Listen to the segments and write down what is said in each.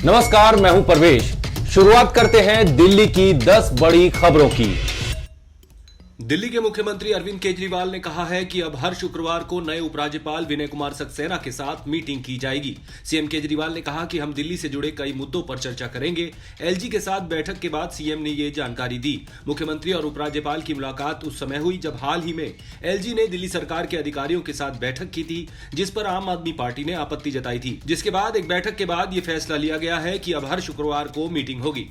नमस्कार, मैं हूं परवेश। शुरुआत करते हैं दिल्ली की 10 बड़ी खबरों की। दिल्ली के मुख्यमंत्री अरविंद केजरीवाल ने कहा है कि अब हर शुक्रवार को नए उपराज्यपाल विनय कुमार सक्सेना के साथ मीटिंग की जाएगी। सीएम केजरीवाल ने कहा कि हम दिल्ली से जुड़े कई मुद्दों पर चर्चा करेंगे। एलजी के साथ बैठक के बाद सीएम ने ये जानकारी दी। मुख्यमंत्री और उपराज्यपाल की मुलाकात उस समय हुई जब हाल ही में एलजी ने दिल्ली सरकार के अधिकारियों के साथ बैठक की थी, जिस पर आम आदमी पार्टी ने आपत्ति जताई थी, जिसके बाद एक बैठक के बाद ये फैसला लिया गया है कि अब हर शुक्रवार को मीटिंग होगी।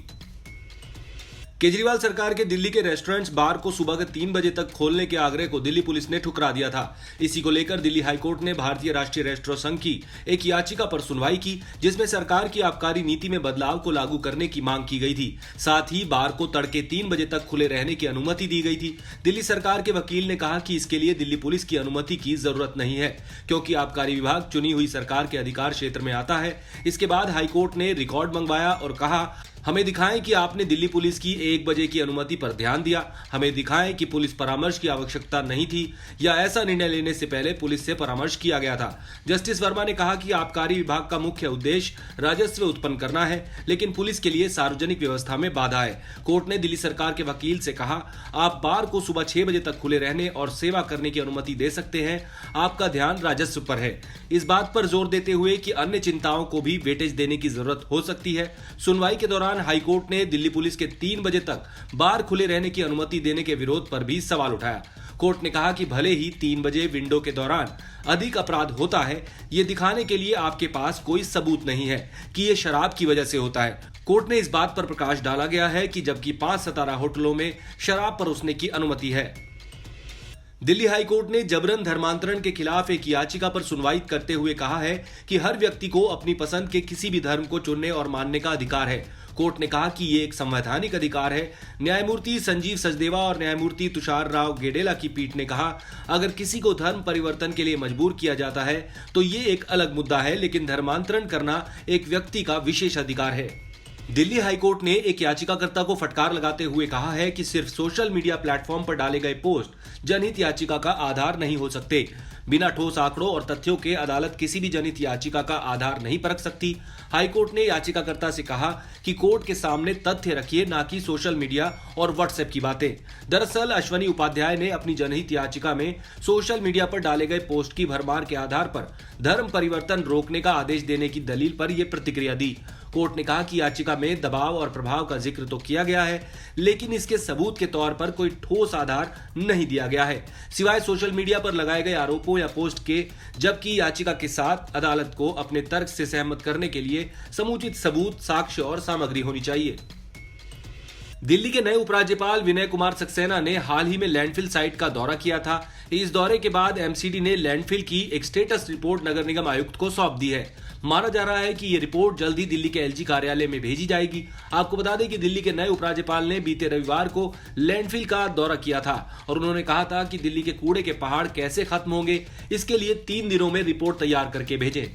केजरीवाल सरकार के दिल्ली के रेस्टोरेंट्स बार को सुबह के 3 बजे तक खोलने के आग्रह को दिल्ली पुलिस ने ठुकरा दिया था। इसी को लेकर दिल्ली हाईकोर्ट ने भारतीय राष्ट्रीय रेस्टोरेंट संघ की एक याचिका पर सुनवाई की, जिसमें सरकार की आबकारी नीति में बदलाव को लागू करने की मांग की गई थी। साथ ही बार को तड़के 3 बजे तक खुले रहने की अनुमति दी गई थी। दिल्ली सरकार के वकील ने कहा कि इसके लिए दिल्ली पुलिस की अनुमति की जरूरत नहीं है, क्योंकि आबकारी विभाग चुनी हुई सरकार के अधिकार क्षेत्र में आता है। इसके बाद हाईकोर्ट ने रिकॉर्ड मंगवाया और कहा, हमें दिखाएं कि आपने दिल्ली पुलिस की 1 बजे की अनुमति पर ध्यान दिया। हमें दिखाएं कि पुलिस परामर्श की आवश्यकता नहीं थी या ऐसा निर्णय लेने से पहले पुलिस से परामर्श किया गया था। जस्टिस वर्मा ने कहा कि आबकारी विभाग का मुख्य उद्देश्य राजस्व उत्पन्न करना है, लेकिन पुलिस के लिए सार्वजनिक व्यवस्था में बाधा है। कोर्ट ने दिल्ली सरकार के वकील से कहा, आप बार को सुबह 6 बजे तक खुले रहने और सेवा करने की अनुमति दे सकते हैं। आपका ध्यान राजस्व पर है। इस बात पर जोर देते हुए कि अन्य चिंताओं को भी वेटेज देने की जरूरत हो सकती है। सुनवाई के दौरान हाईकोर्ट ने दिल्ली पुलिस के 3 बजे तक बार खुले रहने की अनुमति देने के विरोध पर भी सवाल उठाया। कोर्ट ने कहा कि भले ही 3 बजे विंडो के दौरान अधिक अपराध होता है, ये दिखाने के लिए आपके पास कोई सबूत नहीं है कि ये शराब की वजह से होता है। कोर्ट ने इस बात पर प्रकाश डाला गया है कि जबकि 5 सितारा होटलों में शराब परोसने की अनुमति है। दिल्ली हाईकोर्ट ने जबरन धर्मांतरण के खिलाफ एक याचिका पर सुनवाई करते हुए कहा है कि हर व्यक्ति को अपनी पसंद के किसी भी धर्म को चुनने और मानने का अधिकार है। कोर्ट ने कहा कि ये एक संवैधानिक अधिकार है। न्यायमूर्ति संजीव सचदेवा और न्यायमूर्ति तुषार राव गेडेला की पीठ ने कहा, अगर किसी को धर्म परिवर्तन के लिए मजबूर किया जाता है तो ये एक अलग मुद्दा है, लेकिन धर्मांतरण करना एक व्यक्ति का विशेष अधिकार है। दिल्ली हाईकोर्ट ने एक याचिकाकर्ता को फटकार लगाते हुए कहा है कि सिर्फ सोशल मीडिया प्लेटफॉर्म पर डाले गए पोस्ट जनहित याचिका का आधार नहीं हो सकते। बिना ठोस आंकड़ों और तथ्यों के अदालत किसी भी जनहित याचिका का आधार नहीं परख सकती। हाईकोर्ट ने याचिकाकर्ता से कहा कि कोर्ट के सामने तथ्य रखिए, ना कि सोशल मीडिया और व्हाट्सएप की बातें। दरअसल अश्वनी उपाध्याय ने अपनी जनहित याचिका में सोशल मीडिया पर डाले गए पोस्ट की भरमार के आधार पर धर्म परिवर्तन रोकने का आदेश देने की दलील पर यह प्रतिक्रिया दी। कोर्ट ने कहा कि याचिका में दबाव और प्रभाव का जिक्र तो किया गया है, लेकिन इसके सबूत के तौर पर कोई ठोस आधार नहीं दिया गया है, सिवाय सोशल मीडिया पर लगाए गए आरोपों या पोस्ट के। जबकि याचिका के साथ अदालत को अपने तर्क से सहमत करने के लिए समुचित सबूत, साक्ष्य और सामग्री होनी चाहिए। दिल्ली के नए उपराज्यपाल विनय कुमार सक्सेना ने हाल ही में लैंडफिल साइट का दौरा किया था। इस दौरे के बाद एमसीडी ने लैंडफिल की एक स्टेटस रिपोर्ट नगर निगम आयुक्त को सौंप दी है। माना जा रहा है कि ये रिपोर्ट जल्द ही दिल्ली के एलजी कार्यालय में भेजी जाएगी। आपको बता दें कि दिल्ली के नए उपराज्यपाल ने बीते रविवार को लैंडफिल का दौरा किया था और उन्होंने कहा था कि दिल्ली के कूड़े के पहाड़ कैसे खत्म होंगे, इसके लिए 3 दिनों में रिपोर्ट तैयार करके भेजें।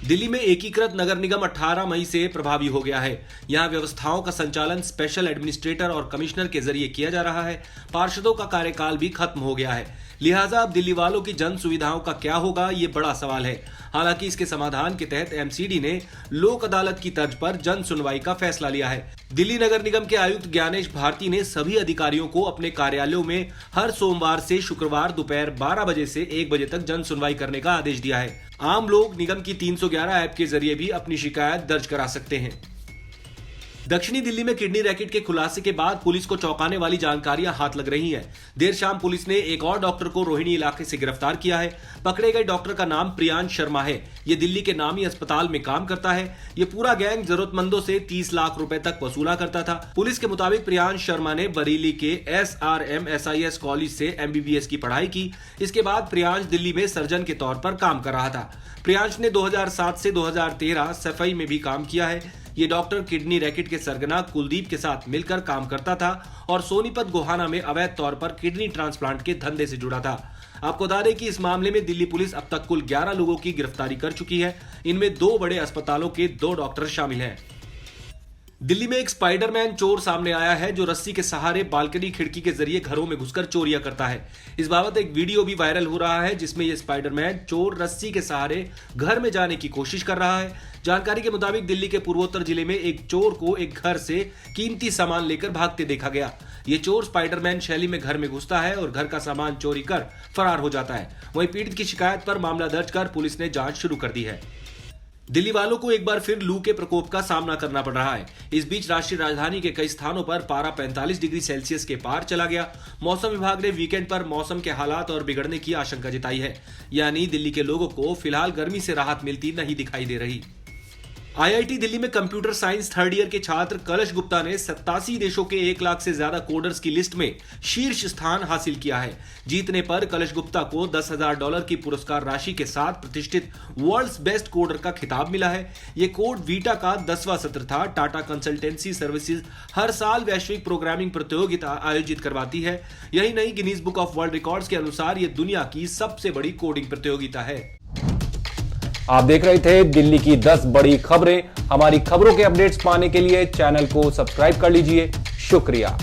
दिल्ली में एकीकृत नगर निगम 18 मई से प्रभावी हो गया है। यहां व्यवस्थाओं का संचालन स्पेशल एडमिनिस्ट्रेटर और कमिश्नर के जरिए किया जा रहा है। पार्षदों का कार्यकाल भी खत्म हो गया है। लिहाजा अब दिल्ली वालों की जन सुविधाओं का क्या होगा, ये बड़ा सवाल है। हालांकि इसके समाधान के तहत एमसीडी ने लोक अदालत की तर्ज पर जन सुनवाई का फैसला लिया है। दिल्ली नगर निगम के आयुक्त ज्ञानेश भारती ने सभी अधिकारियों को अपने कार्यालयों में हर सोमवार से शुक्रवार दोपहर 12 बजे से 1 बजे तक जन सुनवाई करने का आदेश दिया है। आम लोग निगम की 311 ऐप के जरिए भी अपनी शिकायत दर्ज करा सकते हैं। दक्षिणी दिल्ली में किडनी रैकेट के खुलासे के बाद पुलिस को चौंकाने वाली जानकारियां हाथ लग रही हैं। देर शाम पुलिस ने एक और डॉक्टर को रोहिणी इलाके से गिरफ्तार किया है। पकड़े गए डॉक्टर का नाम प्रियांश शर्मा है। ये दिल्ली के नामी अस्पताल में काम करता है। ये पूरा गैंग जरूरतमंदों से 30 लाख रुपए तक वसूला करता था। पुलिस के मुताबिक प्रियांश शर्मा ने बरेली के SRM-SIS कॉलेज से MBBS की पढ़ाई की। इसके बाद प्रियांश दिल्ली में सर्जन के तौर पर काम कर रहा था। प्रियांश ने 2007 से 2013 सफाई में भी काम किया है। ये डॉक्टर किडनी रैकेट के सरगना कुलदीप के साथ मिलकर काम करता था और सोनीपत गोहाना में अवैध तौर पर किडनी ट्रांसप्लांट के धंधे से जुड़ा था। आपको बता दें कि इस मामले में दिल्ली पुलिस अब तक कुल 11 लोगों की गिरफ्तारी कर चुकी है। इनमें 2 बड़े अस्पतालों के 2 डॉक्टर शामिल हैं। दिल्ली में एक स्पाइडरमैन चोर सामने आया है जो रस्सी के सहारे बालकनी खिड़की के जरिए घरों में घुसकर चोरियां करता है। इस बाबत एक वीडियो भी वायरल हो रहा है जिसमें यह स्पाइडरमैन चोर रस्सी के सहारे घर में जाने की कोशिश कर रहा है। जानकारी के मुताबिक दिल्ली के पूर्वोत्तर जिले में एक चोर को एक घर से कीमती सामान लेकर भागते देखा गया। ये चोर स्पाइडरमैन शैली में घर में घुसता है और घर का सामान चोरी कर फरार हो जाता है। वहीं पीड़ित की शिकायत पर मामला दर्ज कर पुलिस ने जांच शुरू कर दी है। दिल्ली वालों को एक बार फिर लू के प्रकोप का सामना करना पड़ रहा है। इस बीच राष्ट्रीय राजधानी के कई स्थानों पर पारा 45 डिग्री सेल्सियस के पार चला गया। मौसम विभाग ने वीकेंड पर मौसम के हालात और बिगड़ने की आशंका जताई है, यानी दिल्ली के लोगों को फिलहाल गर्मी से राहत मिलती नहीं दिखाई दे रही। आईआईटी दिल्ली में कंप्यूटर साइंस थर्ड ईयर के छात्र कलश गुप्ता ने 87 देशों के 1 लाख से ज्यादा कोडर्स की लिस्ट में शीर्ष स्थान हासिल किया है। जीतने पर कलश गुप्ता को $10,000 की पुरस्कार राशि के साथ प्रतिष्ठित वर्ल्ड्स बेस्ट कोडर का खिताब मिला है। यह कोड वीटा का 10वां सत्र था। टाटा कंसल्टेंसी सर्विसेज हर साल वैश्विक प्रोग्रामिंग प्रतियोगिता आयोजित करवाती है। यही नहीं, Guinness book of world records के अनुसार यह दुनिया की सबसे बड़ी कोडिंग प्रतियोगिता है। आप देख रहे थे दिल्ली की 10 बड़ी खबरें। हमारी खबरों के अपडेट्स पाने के लिए चैनल को सब्सक्राइब कर लीजिए। शुक्रिया।